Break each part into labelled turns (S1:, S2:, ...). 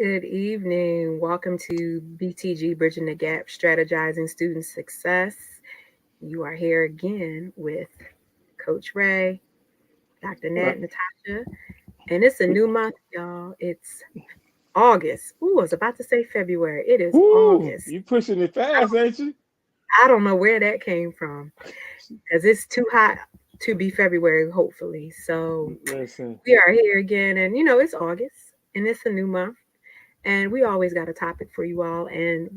S1: Good evening. Welcome to BTG Bridging the Gap Strategizing Student Success. You are here again with Coach Ray, Dr. Nat,
S2: Right.
S1: Natasha, and it's a new month, y'all. It's August. Ooh, I was about to say February. It is
S2: Woo,
S1: August.
S2: you pushing it fast, ain't you?
S1: I don't know where that came from because it's too hot to be February, hopefully. So
S2: Listen,
S1: we are here again, and it's August and it's a new month. And we always got a topic for you all. And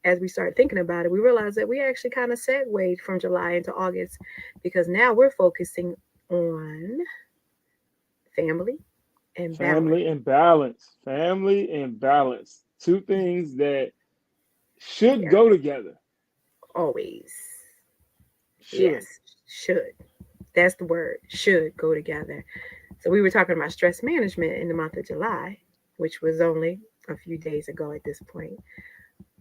S1: as we started thinking about it, we realized that we actually kind of segued from July into August because now we're focusing on family and balance.
S2: family and balance. Family and balance. Two things that should
S1: Yeah,
S2: go together.
S1: always.
S2: Should.
S1: Yes, should. That's the word. Should go together. So we were talking about stress management in the month of July, which was only a few days ago at this point.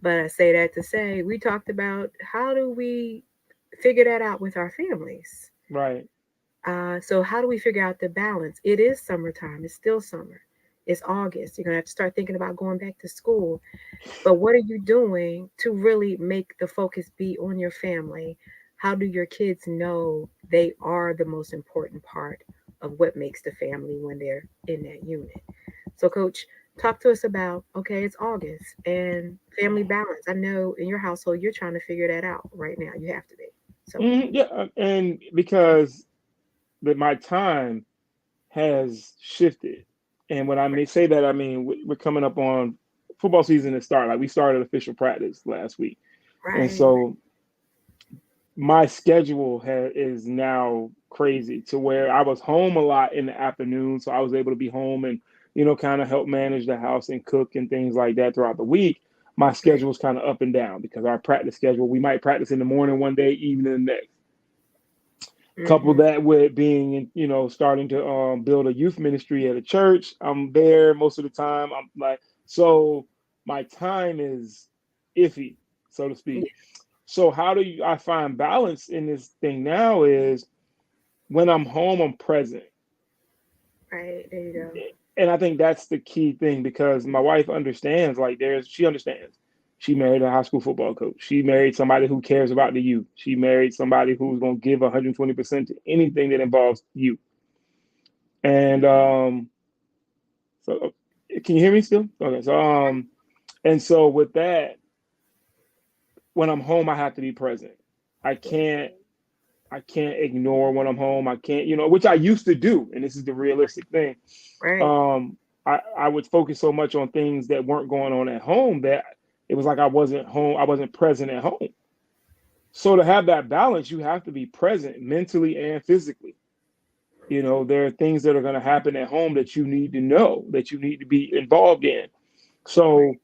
S1: But I say that to say we talked about how do we figure that out with our families.
S2: Right.
S1: So how do we figure out the balance? It is summertime. It's still summer. It's August. You're gonna have to start thinking about going back to school. But what are you doing to really make the focus be on your family? How do your kids know they are the most important part of what makes the family when they're in that unit? So, Coach, talk to us about okay, it's August and family balance. I know in your household you're trying to figure that out right now. You have to be. So,
S2: Yeah, and because my time has shifted, and when I may say that, I mean we're coming up on football season to start. Like we started official practice last week, and
S1: right,
S2: so my schedule is now crazy to where I was home a lot in the afternoon, so I was able to be home and kind of help manage the house and cook and things like that throughout the week. My
S1: right.
S2: schedule is kind of up and down because our practice schedule, we might practice in the morning one day, evening the next. Couple
S1: Mm-hmm.
S2: that with being, starting to build a youth ministry at a church. I'm there most of the time. I'm like, so my time is iffy, so to
S1: Yeah,
S2: speak. So how do I find balance in this thing now is when I'm home, I'm present.
S1: right. There you go.
S2: And I think that's the key thing because my wife understands, like she understands. She married a high school football coach. She married somebody who cares about the youth. She married somebody who's going to give 120% to anything that involves you. And so can you hear me still? Okay. So and so with that, when I'm home, I have to be present. I
S1: Yeah.
S2: can't I can't ignore when I'm home. I can't, which I used to do, and this is the realistic thing.
S1: Right.
S2: I would focus so much on things that weren't going on at home that it was like I wasn't home, I wasn't present at home. So to have that balance, you have to be present mentally and physically. There are things that are going to happen at home that you need to know, that you need to be involved in.
S1: Right.
S2: So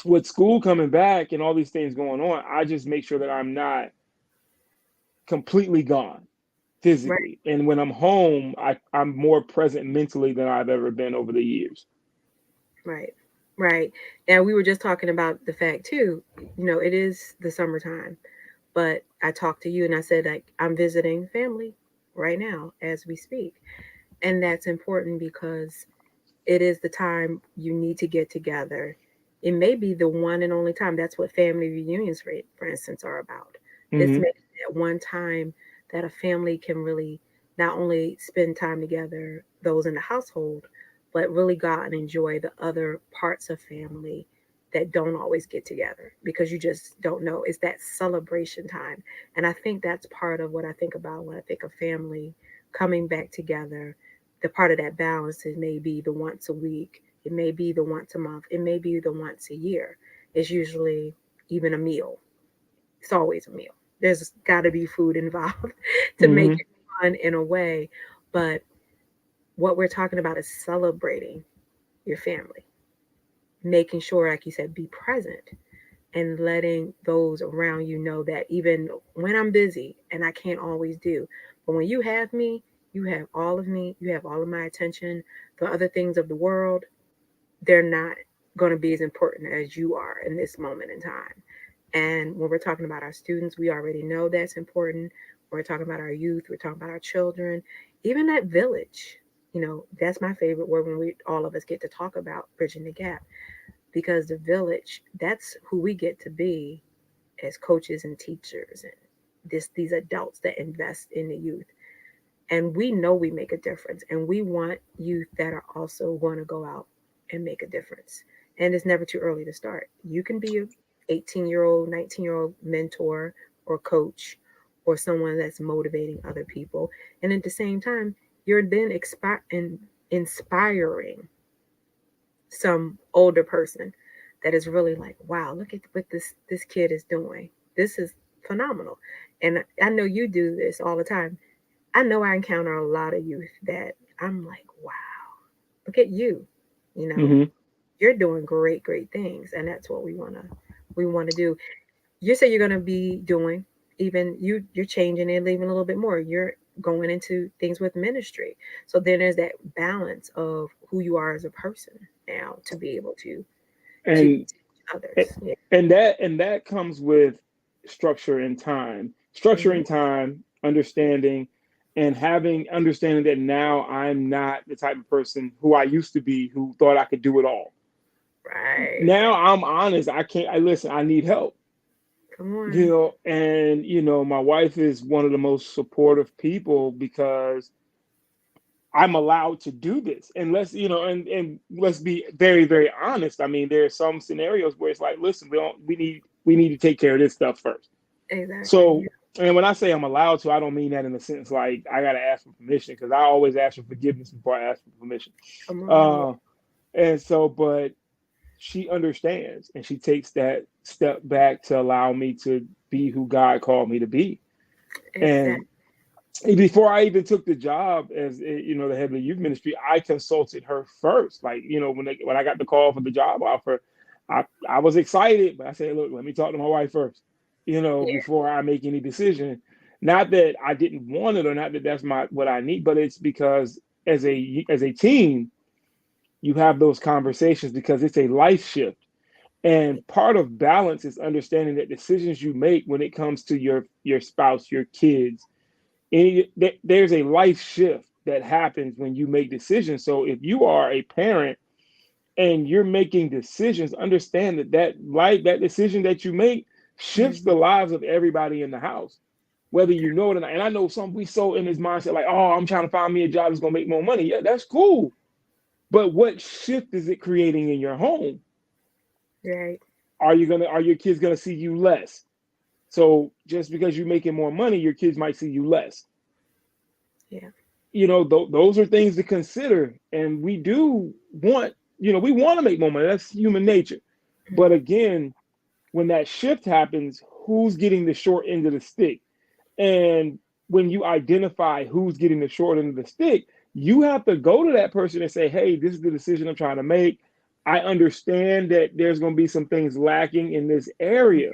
S2: with school coming back and all these things going on, I just make sure that I'm not completely gone
S1: Right.
S2: physically. And when I'm home, I'm more present mentally than I've ever been over the years.
S1: Right. Right. Now we were just talking about the fact too. It is the summertime, but I talked to you and I said like I'm visiting family right now as we speak, and that's important because it is the time you need to get together. It may be the one and only time. That's what family reunions, for instance, are about. It's
S2: Hmm.
S1: maybe that one time that a family can really not only spend time together, those in the household, but really go out and enjoy the other parts of family that don't always get together because you just don't know. It's that celebration time. And I think that's part of what I think about when I think of family coming back together. The part of that balance is maybe the once a week, it may be the once a month, it may be the once a year. It's usually even a meal. It's always a meal. There's got to be food involved to make
S2: Hmm.
S1: it fun in a way. But what we're talking about is celebrating your family, making sure, like you said, be present and letting those around you know that even when I'm busy and I can't always do, but when you have me, you have all of me, you have all of my attention. The other things of the world, they're not going to be as important as you are in this moment in time. And when we're talking about our students, we already know that's important. When we're talking about our youth, we're talking about our children, even that village. That's my favorite word when we all of us get to talk about bridging the gap, because the village, that's who we get to be as coaches and teachers and these adults that invest in the youth. And we know we make a difference, and we want youth that are also going to go out and make a difference. And it's never too early to start. You can be a 18-year-old, 19-year-old mentor or coach, or someone that's motivating other people, and at the same time you're then inspiring some older person that is really like, wow, look at what this kid is doing. This is phenomenal. And I know you do this all the time. I know I encounter a lot of youth that I'm like, wow, look at you. You know,
S2: Hmm.
S1: you're doing great, great things, and that's what we want to do. You say you're gonna be doing, even you're changing and leaving a little bit more. You're going into things with ministry. So then there's that balance of who you are as a person now to be able to
S2: And
S1: teach others. Yeah.
S2: and that comes with structure and time.
S1: Hmm.
S2: Structuring time, understanding, and having understanding that now I'm not the type of person who I used to be, who thought I could do it all.
S1: Right.
S2: Now I'm honest. I can't. I listen. I need help.
S1: Come on.
S2: And my wife is one of the most supportive people because I'm allowed to do this. And and let's be very, very honest. I mean, there are some scenarios where it's like, listen, we need to take care of this stuff first.
S1: Exactly.
S2: So,
S1: Yeah.
S2: and when I say I'm allowed to, I don't mean that in the sense like I got to ask for permission, because I always ask for forgiveness before I ask for permission.
S1: Come on. Yeah.
S2: Uh, and so, but she understands, and she takes that step back to allow me to be who God called me to be.
S1: Exactly.
S2: And before I even took the job as the head of the youth ministry, I consulted her first. Like, when I got the call for the job offer, I was excited, but I said, look, let me talk to my wife first,
S1: Yeah.
S2: before I make any decision. Not that I didn't want it, or not that that's what I need, but it's because as a team, you have those conversations because it's a life shift. And part of balance is understanding that decisions you make when it comes to your spouse, your kids, there's a life shift that happens when you make decisions. So if you are a parent and you're making decisions, understand that decision that you make shifts
S1: Hmm.
S2: the lives of everybody in the house, whether you know it or not. And I know some we so in this mindset like, oh, I'm trying to find me a job that's gonna make more money. Yeah, that's cool. But what shift is it creating in your home?
S1: Right.
S2: Are your kids gonna see you less? So just because you're making more money, your kids might see you less.
S1: Yeah.
S2: Those are things to consider. And we do want, we want to make more money. That's human nature. But
S1: Hmm.
S2: again, when that shift happens, who's getting the short end of the stick? And when you identify who's getting the short end of the stick, you have to go to that person and say, hey, this is the decision I'm trying to make. I understand that there's going to be some things lacking in this area.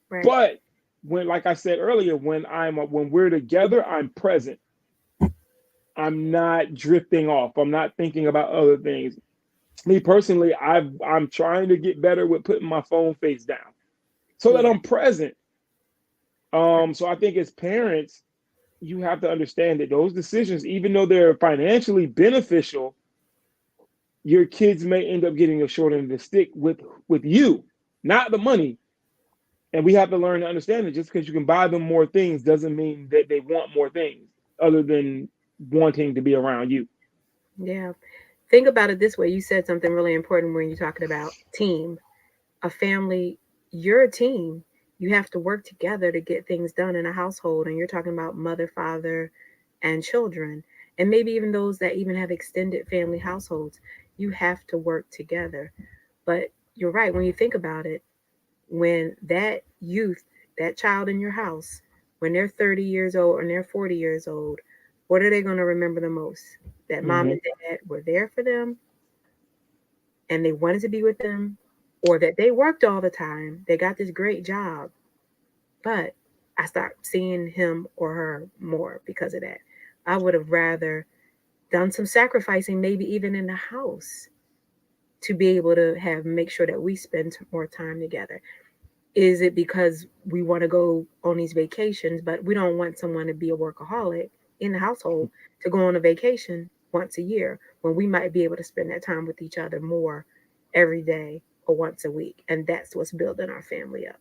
S1: Right.
S2: But like I said earlier, when we're together, I'm present. I'm not drifting off. I'm not thinking about other things. Me personally, I'm trying to get better with putting my phone face down so that
S1: Yeah.
S2: I'm present. So I think as parents, you have to understand that those decisions, even though they're financially beneficial, your kids may end up getting a short end of the stick with you, not the money. And we have to learn to understand that just because you can buy them more things doesn't mean that they want more things other than wanting to be around you.
S1: Yeah. Think about it this way. You said something really important when you're talking about team, a family. You're a team. You have to work together to get things done in a household. And you're talking about mother, father, and children, and maybe even those that even have extended family households. You have to work together. But you're right. When you think about it, when that youth, that child in your house, when they're 30 years old and they're 40 years old, what are they going to remember the most? That mom
S2: Hmm.
S1: and dad were there for them and they wanted to be with them, or that they worked all the time, they got this great job, but I stopped seeing him or her more because of that. I would have rather done some sacrificing, maybe even in the house, to be able to have make sure that we spend more time together. Is it because we want to go on these vacations, but we don't want someone to be a workaholic in the household to go on a vacation? once a year when we might be able to spend that time with each other more every day or once a week. And that's what's building our family up.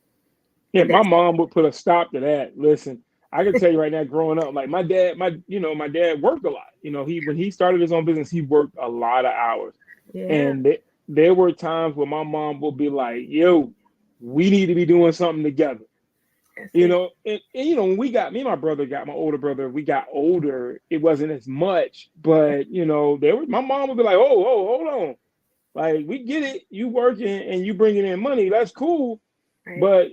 S2: Yeah,
S1: And
S2: my
S1: that's
S2: mom would put a stop to that. Listen, I can tell you right now, growing up, like my dad worked a lot. He when he started his own business, he worked a lot of hours,
S1: yeah,
S2: and there were times where my mom would be like, "Yo, we need to be doing something together."
S1: that's it.
S2: When we got me and my brother got my older brother, we got older. It wasn't as much, but there was my mom would be like, "Oh, hold on, like we get it, you working and you bringing in money, that's cool."
S1: Right.
S2: But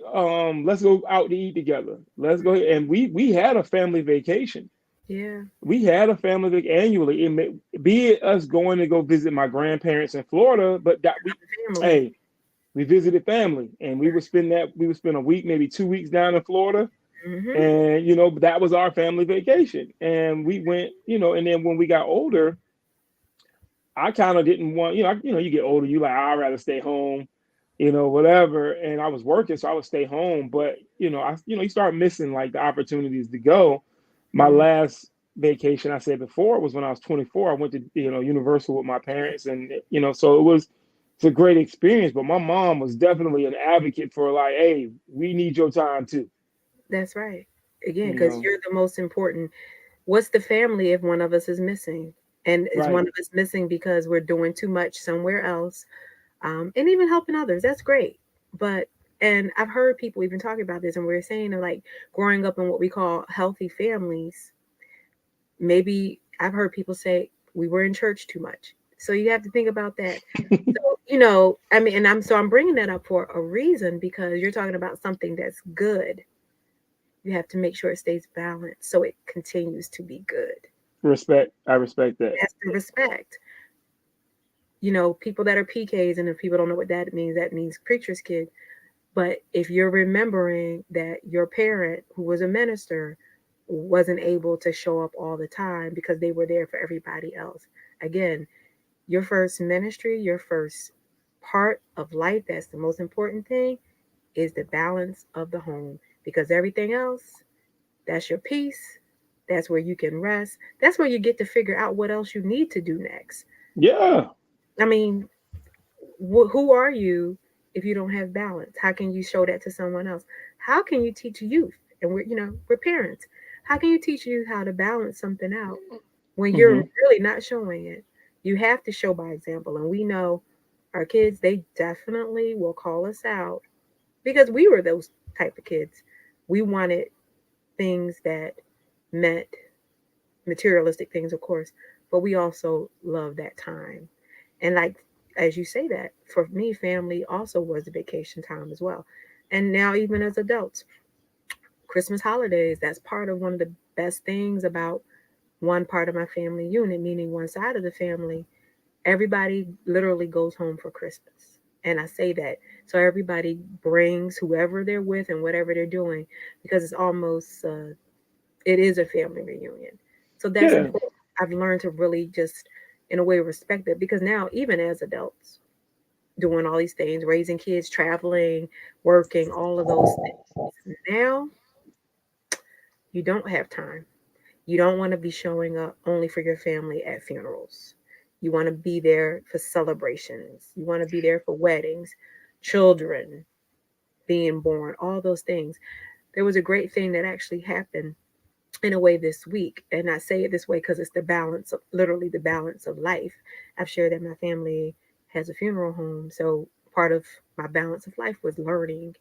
S2: let's go out to eat together. Let's go ahead. And we had a family vacation.
S1: Yeah.
S2: We had a family annually. Be it us going to go visit my grandparents in Florida, but that
S1: Family.
S2: hey, we visited family, and we would spend a week, maybe 2 weeks down in Florida,
S1: Mm-hmm.
S2: and that was our family vacation. And we went, and then when we got older, I kind of didn't want, you get older, you like, I'd rather stay home, whatever. And I was working, so I would stay home. But you start missing like the opportunities to go. My
S1: Mm-hmm.
S2: last vacation, I said before, was when I was 24. I went to Universal with my parents, and so it's a great experience. But my mom was definitely an advocate for like, hey, we need your time too.
S1: That's right. Again,
S2: You
S1: because
S2: know,
S1: you're the most important. What's the family if one of us is missing? And is one
S2: right?
S1: of us missing because we're doing too much somewhere else? And even helping others, that's great. But, and I've heard people even talking about this, and we're saying that like growing up in what we call healthy families, maybe I've heard people say we were in church too much. So you have to think about that. So, I mean, and I'm bringing that up for a reason because you're talking about something that's good. You have to make sure it stays balanced so it continues to be good.
S2: Respect. I respect that.
S1: That's the respect. People that are PKs, and if people don't know what that means preacher's kid. But if you're remembering that your parent, who was a minister, wasn't able to show up all the time because they were there for everybody else, again, your first ministry, your first part of life, that's the most important thing, is the balance of the home. Because everything else, that's your peace. That's where you can rest. That's where you get to figure out what else you need to do next.
S2: Yeah.
S1: I mean, who are you if you don't have balance? How can you show that to someone else? How can you teach youth? And we're parents. How can you teach youth how to balance something out when you're
S2: Hmm.
S1: really not showing it? You have to show by example. And we know our kids, they definitely will call us out because we were those type of kids. We wanted things that meant materialistic things, of course, but we also love that time. And like as you say that, for me, family also was a vacation time as well. And now even as adults, Christmas holidays, that's part of one of the best things about one part of my family unit, meaning one side of the family. Everybody literally goes home for Christmas. And I say that so everybody brings whoever they're with and whatever they're doing because it's almost it is a family reunion. So that's
S2: Yeah.
S1: important. I've learned to really just, in a way, respect it because now, even as adults, doing all these things, raising kids, traveling, working, all of those things, now you don't have time. You don't want to be showing up only for your family at funerals. You want to be there for celebrations. You want to be there for weddings, children being born, all those things. There was a great thing that actually happened in a way this week. And I say it this way because it's the balance of literally the balance of life. I've shared that my family has a funeral home. So part of my balance of life was learning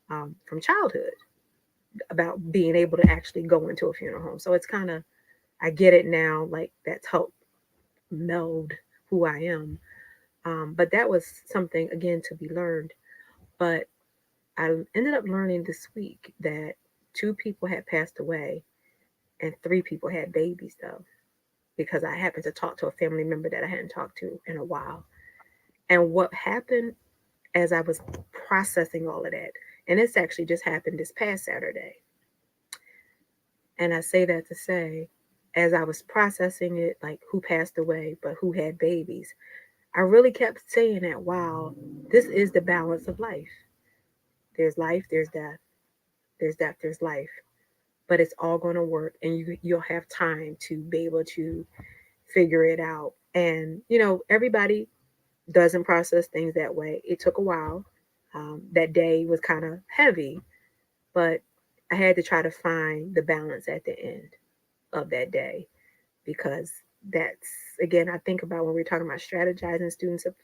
S1: from childhood about being able to actually go into a funeral home. So it's kind of, I get it now, like that's helped meld who I am. But that was something, again, to be learned. But I ended up learning this week that two people had passed away and three people had babies, though, because I happened to talk to a family member that I hadn't talked to in a while. And what happened as I was processing all of that, and it's actually just happened this past Saturday. And I say that to say, as I was processing it, like who passed away, but who had babies, I really kept saying that, wow, this is the balance of life. There's life, there's death, there's death, there's life. But it's all going to work, and you'll have time to be able to figure it out. And, everybody doesn't process things that way. It took a while. That day was kind of heavy, but I had to try to find the balance at the end of that day because that's, again, I think about when we're talking about strategizing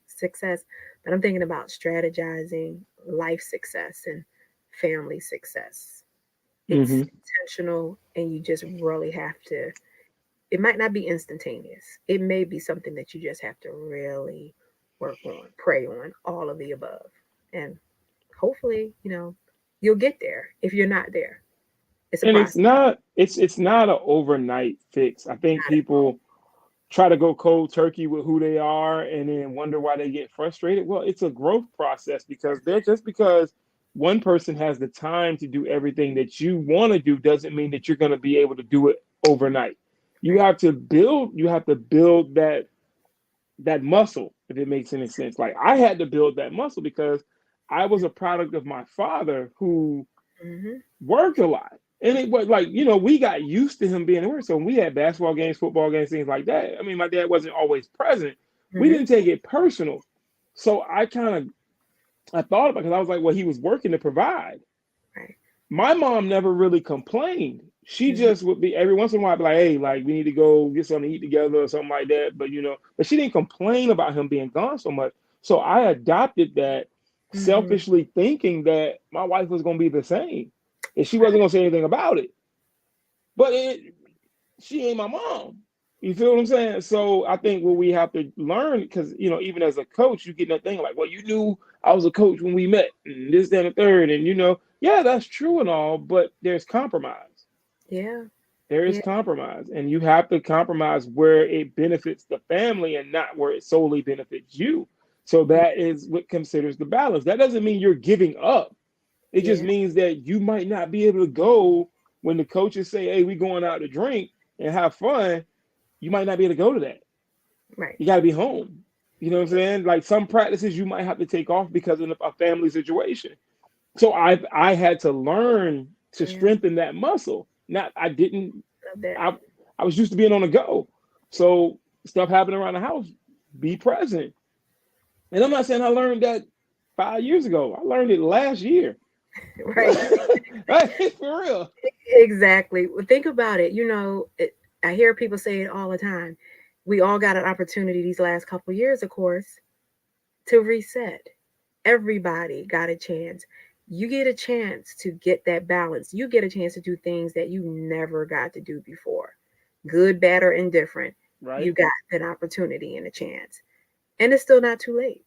S1: success, but I'm thinking about strategizing life success and family success. It's
S2: Hmm.
S1: intentional, and you just really have to, it might not be instantaneous. It may be something that you just have to really work on, pray on, all of the above. And hopefully, you'll get there if you're not there. It's a
S2: And
S1: process.
S2: it's not an overnight fix. I think
S1: Not at all.
S2: people try to go cold turkey with who they are and then wonder why they get frustrated. Well, it's a growth process because they're just because one person has the time to do everything that you want to do doesn't mean that you're going to be able to do it overnight.
S1: Right.
S2: You have to build that muscle, if it makes any sense. Like I had to build that muscle because I was a product of my father who
S1: Mm-hmm.
S2: worked a lot. And it was like, we got used to him being at work. So when we had basketball games, football games, things like that. I mean, my dad wasn't always present. We
S1: Mm-hmm.
S2: didn't take it personal. So I thought about it because I was like, well, he was working to provide.
S1: Right.
S2: My mom never really complained. She
S1: Mm-hmm.
S2: just would be every once in a while be like, hey, like we need to go get something to eat together or something like that. But she didn't complain about him being gone so much. So I adopted that,
S1: Mm-hmm.
S2: selfishly thinking that my wife was gonna be the same. And she wasn't gonna say anything about it. But she ain't my mom. You feel what I'm saying? So I think what we have to learn, because even as a coach, you get that thing like, well, you knew I was a coach when we met, and this, that, and the third, and yeah, that's true and all, but there's compromise.
S1: Yeah.
S2: There is
S1: Yeah.
S2: compromise, and you have to compromise where it benefits the family and not where it solely benefits you. So that is what considers the balance. That doesn't mean you're giving up. It just
S1: Yeah.
S2: means that you might not be able to go when the coaches say, "Hey, we going out to drink and have fun." You might not be able to go to that.
S1: Right.
S2: You got to be home. You know what I'm saying? Like some practices you might have to take off because of a family situation. So I had to learn to
S1: Yeah.
S2: strengthen that muscle. Not I didn't
S1: Love that.
S2: I I was used to being on the go. So stuff happening around the house, be present. And I'm not saying I learned that 5 years ago. I learned it last year.
S1: Right.
S2: Right? For real.
S1: Exactly. Well, think about it. I hear people say it all the time. We all got an opportunity these last couple of years, of course, to reset. Everybody got a chance. You get a chance to get that balance. You get a chance to do things that you never got to do before. Good, bad, or indifferent. You
S2: Right?
S1: got an opportunity and a chance. And it's still not too late.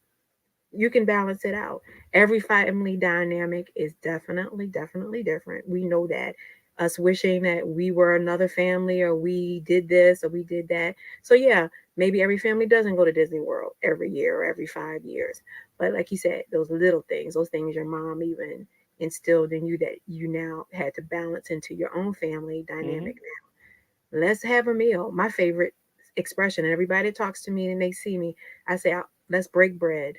S1: You can balance it out. Every family dynamic is definitely different. We know that. Us wishing that we were another family or we did this or we did that. So, yeah, maybe every family doesn't go to Disney World every year or every 5 years. But, like you said, those little things, those things your mom even instilled in you that you now had to balance into your own family dynamic.
S2: Hmm.
S1: Let's have a meal. My favorite expression, and everybody talks to me and they see me, I say, let's break bread.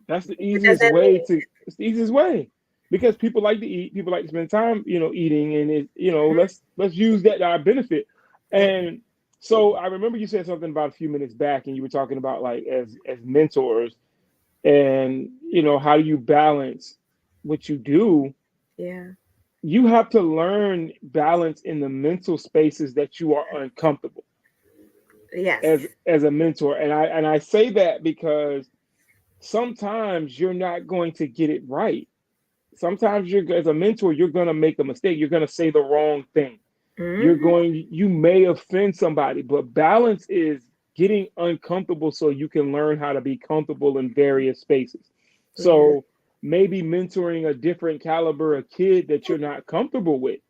S2: That's the
S1: What does
S2: easiest
S1: that
S2: way
S1: mean?
S2: to. It's the easiest way because people like to eat. People like to spend time, eating, and
S1: Mhm.
S2: let's use that to our benefit.
S1: Yep.
S2: And so I remember you said something about a few minutes back, and you were talking about like as mentors, and how do you balance what you do.
S1: Yeah.
S2: You have to learn balance in the mental spaces that you are uncomfortable
S1: Yes.
S2: as a mentor, and I say that because sometimes you're not going to get it right. Sometimes you're as a mentor, you're going to make a mistake. You're going to say the wrong thing.
S1: Hmm.
S2: You may offend somebody, but balance is getting uncomfortable so you can learn how to be comfortable in various spaces.
S1: Yeah.
S2: So maybe mentoring a different caliber of kid that you're not comfortable with.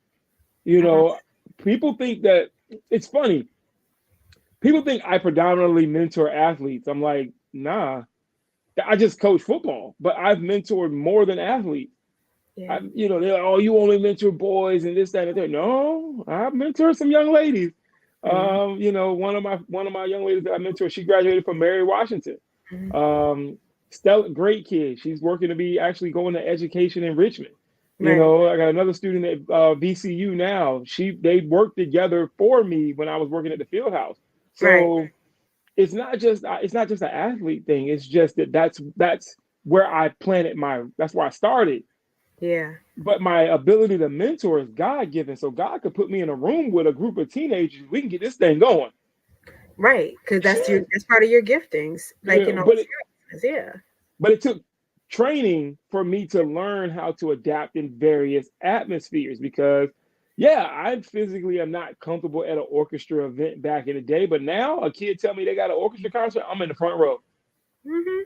S2: You
S1: Uh,
S2: know, people think that it's funny. People think I predominantly mentor athletes. I'm like, nah, I just coach football, but I've mentored more than athletes.
S1: yeah.
S2: They're like, oh, you only mentor boys and this, that, and that. No, I mentor some young ladies.
S1: Hmm.
S2: One of my young ladies that I mentor, she graduated from Mary Washington.
S1: Hmm.
S2: Um, Stella, great kid. She's working to be actually going to education in Richmond.
S1: Right.
S2: I got another student at VCU now. They worked together for me when I was working at the field house.
S1: Right.
S2: So it's not just an athlete thing. It's just that's where I planted my that's where I started.
S1: Yeah.
S2: But my ability to mentor is God given. So God could put me in a room with a group of teenagers. We can get this thing going.
S1: Right. Because that's part of your giftings, like
S2: Yeah,
S1: in all
S2: but
S1: seriousness. Yeah.
S2: it took training for me to learn how to adapt in various atmospheres because yeah, I physically am not comfortable at an orchestra event back in the day, but now a kid tell me they got an orchestra concert, I'm in the front row.
S1: Hmm.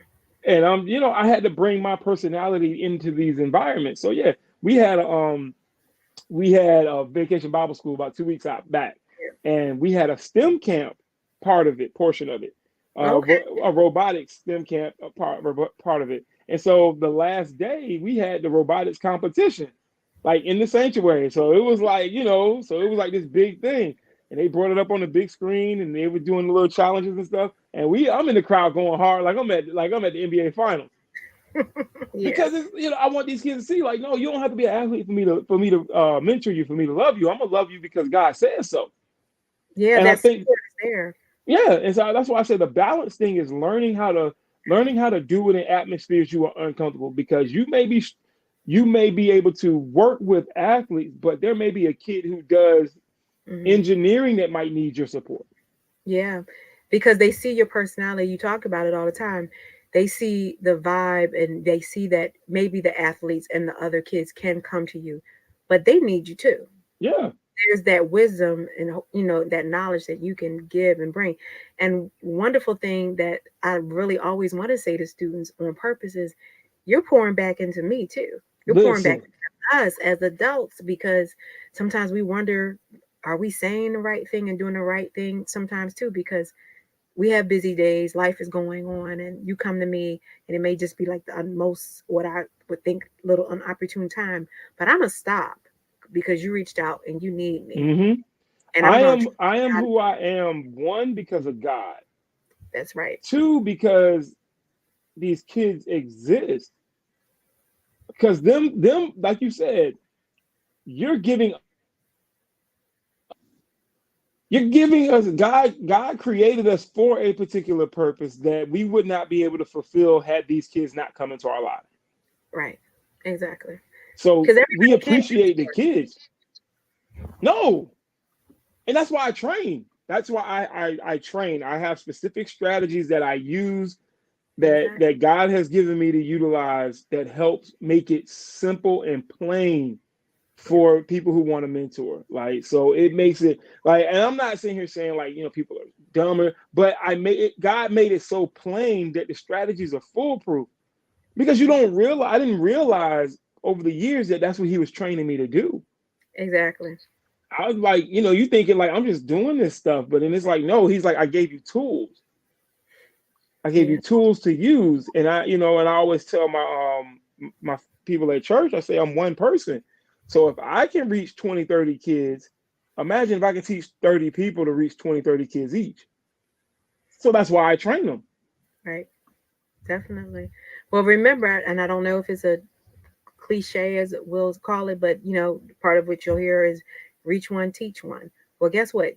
S2: And I had to bring my personality into these environments. So yeah, we had a vacation Bible school about 2 weeks out back, and we had a STEM camp portion of it,
S1: Okay.
S2: a robotics STEM camp part of it. And so the last day we had the robotics competition, like in the sanctuary. So it was like so it was like this big thing, and they brought it up on the big screen, and they were doing the little challenges and stuff. And I'm in the crowd going hard, like I'm at the NBA finals
S1: Yeah.
S2: because it's, I want these kids to see like, no, you don't have to be an athlete for me to mentor you, for me to love you. I'm gonna love you because God says so.
S1: Yeah.
S2: And I
S1: That
S2: think,
S1: support is there.
S2: yeah, and so that's why I say the balance thing is learning how to do it in atmospheres you are uncomfortable because you may be able to work with athletes, but there may be a kid who does
S1: Hmm.
S2: engineering that might need your support.
S1: Yeah. Because they see your personality. You talk about it all the time. They see the vibe and they see that maybe the athletes and the other kids can come to you, but they need you too.
S2: Yeah.
S1: There's that wisdom and that knowledge that you can give and bring. And wonderful thing that I really always want to say to students on purpose is you're pouring back into me too. You're pouring back
S2: Listen.
S1: into us as adults because sometimes we wonder, are we saying the right thing and doing the right thing sometimes too, because we have busy days, life is going on, and you come to me and it may just be like the most what I would think little unopportune time, but I'm gonna stop because you reached out and you need me,
S2: Hmm.
S1: and I'm going to
S2: I am
S1: God.
S2: who I am, one, because of God.
S1: That's right.
S2: Two, because these kids exist. Because them, like you said, you're giving you're giving us God created us for a particular purpose that we would not be able to fulfill had these kids not come into our lives.
S1: Right. Exactly.
S2: So
S1: Because
S2: we
S1: everybody can't do
S2: appreciate the
S1: sports.
S2: kids. No, and that's why I train. That's why I train. I have specific strategies that I use
S1: Exactly.
S2: that God has given me to utilize that helps make it simple and plain
S1: Yeah.
S2: for people who want to mentor. Like, so it makes it like, and I'm not sitting here saying like, people are dumber, but God made it so plain that the strategies are foolproof because I didn't realize over the years that that's what he was training me to do.
S1: Exactly.
S2: I was like, you thinking like I'm just doing this stuff, but then it's like, no, he's like, I gave you tools. I gave
S1: Yeah.
S2: you tools to use. And and I always tell my people at church, I say I'm one person. So if I can reach 20, 30 kids, imagine if I can teach 30 people to reach 20, 30 kids each. So that's why I train them.
S1: Right. Definitely. Well, remember, and I don't know if it's a cliche as we'll call it, but part of what you'll hear is reach one, teach one. Well, guess what?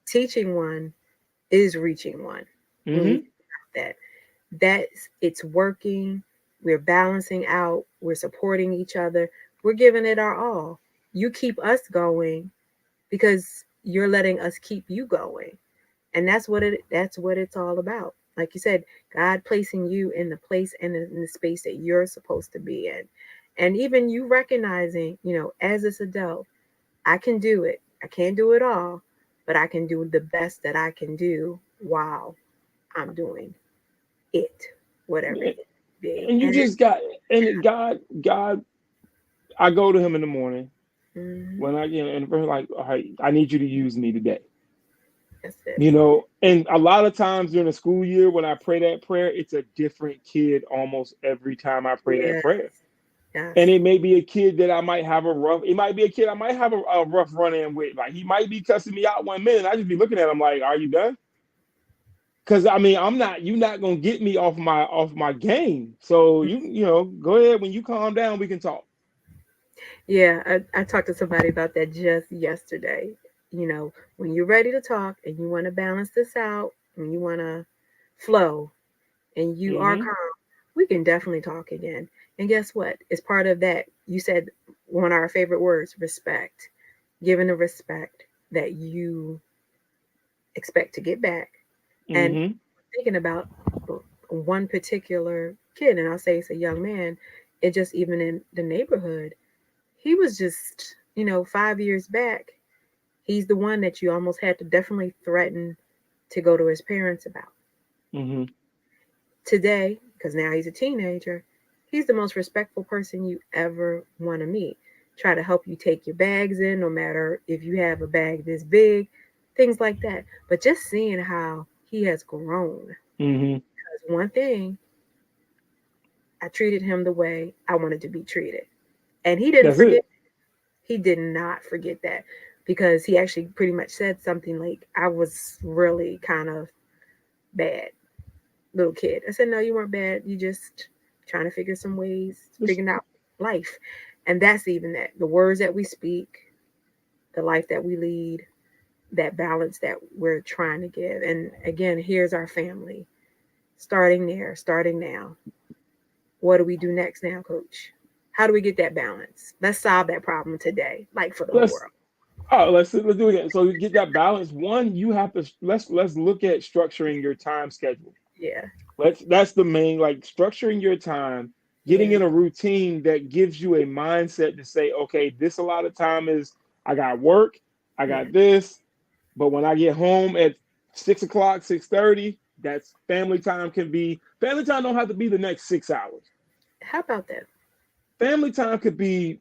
S1: Teaching one is reaching one. When we
S2: Mm-hmm.
S1: that that's it's working, we're balancing out, we're supporting each other, we're giving it our all. You keep us going because you're letting us keep you going, and that's what it's all about. Like you said, God placing you in the place and in the space that you're supposed to be in, and even you recognizing, as this adult, I can do it. I can't do it all, but I can do the best that I can do while I'm doing it, whatever it be.
S2: And you
S1: And it,
S2: just got and God, I go to him in the morning
S1: mm-hmm,
S2: when and we're like, all right, I need you to use me today.
S1: that's it.
S2: And a lot of times during the school year when I pray that prayer, it's a different kid almost every time I pray that
S1: Yes,
S2: prayer.
S1: yes,
S2: And it may be a kid that I might have it might be a kid I might have a rough run in with. Like he might be cussing me out 1 minute. I just be looking at him like, are you done? Because I mean, you're not gonna get me off my game. So go ahead. When you calm down, we can talk.
S1: yeah. I talked to somebody about that just yesterday. when you're ready to talk and you want to balance this out and you want to flow and you are
S2: Mm-hmm.
S1: calm, we can definitely talk again. And guess what? It's part of that. You said one of our favorite words, respect. Given the respect that you expect to get back. And
S2: Mm-hmm.
S1: thinking about one particular kid, and I'll say it's a young man, it just even in the neighborhood, he was just, 5 years back, he's the one that you almost had to definitely threaten to go to his parents about.
S2: Mm-hmm.
S1: Today, because now he's a teenager, he's the most respectful person you ever want to meet. Try to help you take your bags in, no matter if you have a bag this big, things like that. But just seeing how he has grown.
S2: Mm-hmm.
S1: Because one thing, I treated him the way I wanted to be treated. And he didn't
S2: That's
S1: forget.
S2: it.
S1: He did not forget that because he actually pretty much said something like, I was really kind of bad little kid. I said, no, you weren't bad. You just trying to figure some ways,
S2: Just
S1: figuring out life. And that's even that. The words that we speak, the life that we lead, that balance that we're trying to give. And again, here's our family. Starting there, starting now. What do we do next now, coach? How do we get that balance? Let's solve that problem today, like for the whole
S2: let's
S1: world.
S2: let's do it again. So you get that balance. One, you have to let's look at structuring your time schedule.
S1: Yeah,
S2: That's the main, like, structuring your time, getting
S1: yeah,
S2: in a routine that gives you a mindset to say, okay, this a lot of time is I got work, I
S1: yeah.
S2: got this, but when I get home at 6 o'clock, 6:30, that's family time don't have to be the next 6 hours.
S1: How about that?
S2: Family time could be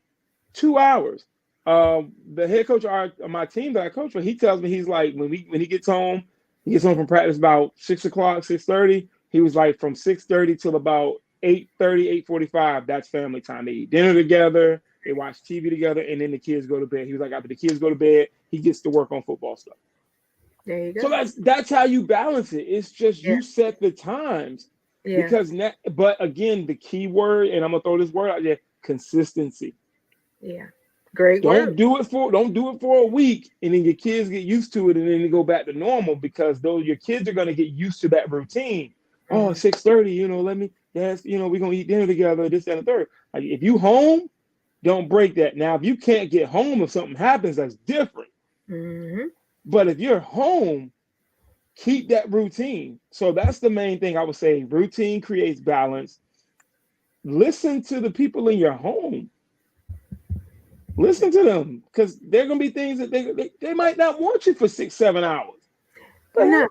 S2: 2 hours. The head coach of my team that I coach for, he tells me, he's like, when he gets home from practice about 6 o'clock, 6:30. He was like, from 6:30 till about 8:30, 8:45. That's family time. They eat dinner together, they watch TV together, and then the kids go to bed. He was like, after the kids go to bed, he gets to work on football stuff.
S1: There you
S2: So
S1: go.
S2: that's how you balance it. It's just
S1: Yeah,
S2: you set the times,
S1: yeah,
S2: because but again, the key word, and I'm gonna throw this word out there: consistency.
S1: yeah. Great word.
S2: Don't do it for a week, and then your kids get used to it, and then they go back to normal, because though your kids are gonna get used to that routine. Oh,
S1: Hmm.
S2: 6:30, let me, yes, we're gonna eat dinner together, this, and the third. Like, if you home, don't break that. Now, if you can't get home, if something happens, that's different.
S1: Hmm.
S2: But if you're home, keep that routine. So that's the main thing I would say. Routine creates balance. Listen to the people in your home. Listen to them, because there are gonna be things that they might not want you for 6, 7 hours. The
S1: Well, no,
S2: heck,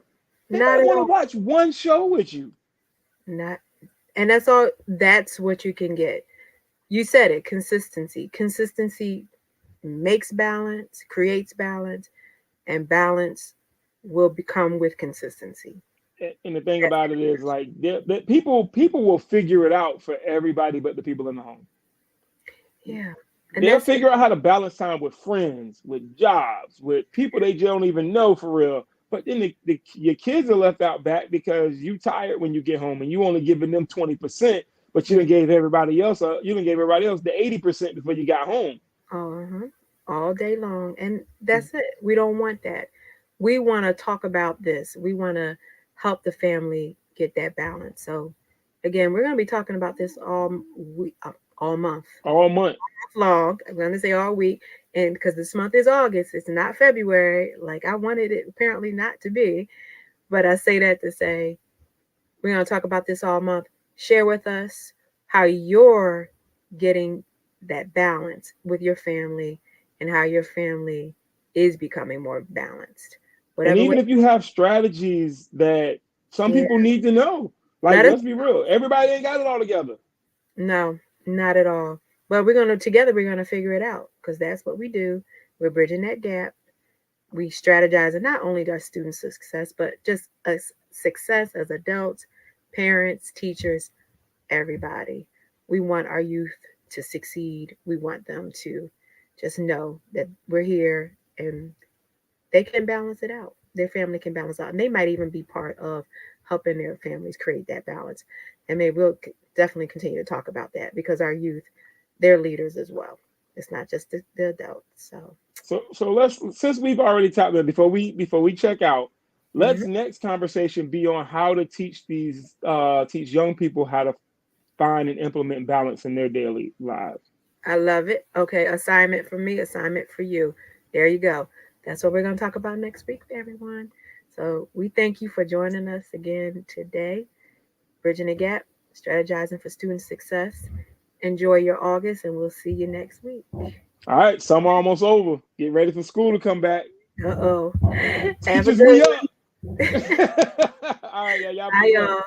S2: they
S1: not
S2: might
S1: at
S2: want to
S1: all.
S2: watch one show with you.
S1: Not, and that's all. That's what you can get. You said it. Consistency. Consistency makes balance, creates balance, and balance will become with consistency.
S2: And the thing
S1: That's
S2: about it is, like, people will figure it out for everybody but the people in the home.
S1: yeah, and
S2: They'll
S1: that's it.
S2: figure out how to balance time with friends, with jobs, with people they don't even know for real. But then your kids are left out back because you tired when you get home, and you only giving them 20%, but
S1: Yeah.
S2: you done gave everybody else the 80% before you got home.
S1: Uh-huh. All day long. And that's it. We don't want that. We want to talk about this. We want to help the family get that balance. So, again, we're going to be talking about this all month
S2: All month.
S1: long. I'm going to say all week. And because this month is August, it's not February, like I wanted it apparently not to be. But I say that to say we're going to talk about this all month. Share with us how you're getting that balance with your family and how your family is becoming more balanced.
S2: And
S1: Whatever way,
S2: even if you have strategies that some
S1: yeah,
S2: people need to know, like,
S1: let us
S2: let's be real, everybody ain't got it all together.
S1: no, not at all. But we're gonna together we're gonna figure it out because that's what we do. We're bridging that gap. We strategize and not only our students' success, but just us success as adults, parents, teachers, everybody. We want our youth to succeed. We want them to just know that we're here and they can balance it out. Their family can balance out. And they might even be part of helping their families create that balance. And maybe we'll definitely continue to talk about that because our youth, they're leaders as well. It's not just the adults. So
S2: So let's, since we've already tapped in, before we check out, let's
S1: Mhm.
S2: next conversation be on how to teach these teach young people how to find and implement balance in their daily lives.
S1: I love it. Okay, assignment for me, assignment for you. There you go. That's what we're going to talk about next week, everyone. So we thank you for joining us again today. Bridging the Gap, strategizing for student success. Enjoy your August, and we'll see you next week.
S2: All right, summer almost over. Get ready for school to come back.
S1: Uh oh. Have a
S2: Teachers,
S1: good
S2: we up.
S1: one.
S2: All right, yeah, y'all be
S1: Bye,
S2: blessed.
S1: y'all.